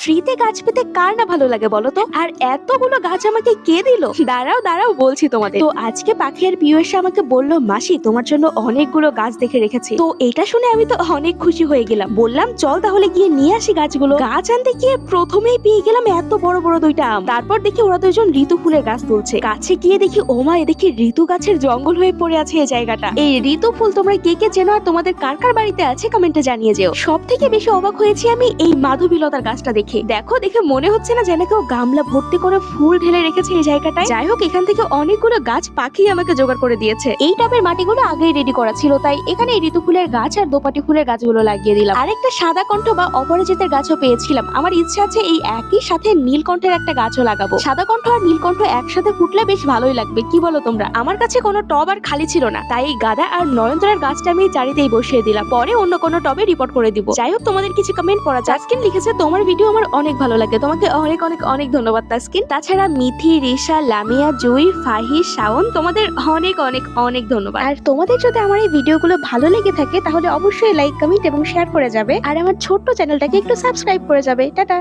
ফ্রিতে গাছ পেতে কার না ভালো লাগে বলো তো? আর এতগুলো গাছ আমাকে কে দিল? দাঁড়াও দাঁড়াও বলছি তোমাদের। তো আজকে পাখি আর পিউ এসে আমাকে বললো, মাসি তোমার জন্য অনেকগুলো গাছ দেখে রেখেছি। তো এটা শুনে আমি তো অনেক খুশি হয়ে গেলাম। বললাম চল তাহলে গিয়ে নিয়ে আসি গাছগুলো। গাছ আনতে গিয়ে প্রথমেই পেয়ে গেলাম এত বড় বড় দুইটা আম। তারপর দেখি ওরা দুজন ঋতু ফুলের গাছ তুলছে। কাছে গিয়ে দেখি ওমা, এ দেখি ঋতু গাছের জঙ্গল হয়ে পড়ে আছে এই জায়গাটা। এই ঋতু ফুল তোমরা কে কে চেনো আর তোমাদের কার কার বাড়িতে আছে কমেন্টে জানিয়ে যেও। সব থেকে বেশি অবাক হয়েছি আমি এই মাধবীলতার গাছটা দেখে। দেখে মনে হচ্ছে না যেন কেউ গামলা ভর্তি করে ফুল ঢেলে রেখেছে এই জায়গাটায়। যাই হোক, এখান থেকে অনেকগুলো গাছ পাখি আমাকে জোগাড় করে দিয়েছে। এই টবের মাটিগুলো আগেই রেডি করা ছিল, তাই এখানে ঋতু ফুলের গাছ আর দোপাটি ফুলের গাছগুলো লাগিয়ে দিলাম। আরেকটা সাদা কণ্ঠ বা অপরাজিতের গাছও পেয়েছিলাম। আমার ইচ্ছা আছে এই একই সাথে নীলকণ্ঠের একটা গাছও লাগাবো। সাদা কণ্ঠ আর নীলকণ্ঠ একসাথে ফুটলে বেশ ভালোই লাগবে, কি বলো তোমরা? আমার কাছে কোনো টব আর খালি ছিল না, তাই এই গাঁদা আর নয়নতারার গাছটা আমি চারিতেই বসিয়ে দিলাম। পরে অন্য কোনো টবে রিপোর্ট করে দিব। যাই হোক, তোমাদের কিছু কমেন্ট পড়া। তাসকিন লিখেছে, তোমার ভিডিও আমার অনেক ভালো লাগে। তোমাকে অনেক অনেক অনেক ধন্যবাদ তাসকিন। তাছাড়া মিথি, রিশা, লামিয়া, জুই, ফাহিস, শাওন, তোমাদের অনেক অনেক অনেক ধন্যবাদ। আর তোমাদের যদি আমার এই ভিডিওগুলো ভালো লেগে থাকে তাহলে অবশ্যই লাইক, কমেন্ট এবং শেয়ার করে যাবে। আর আমার ছোট্ট চ্যানেলটাকে একটু সাবস্ক্রাইব করে যাবে। টাটা।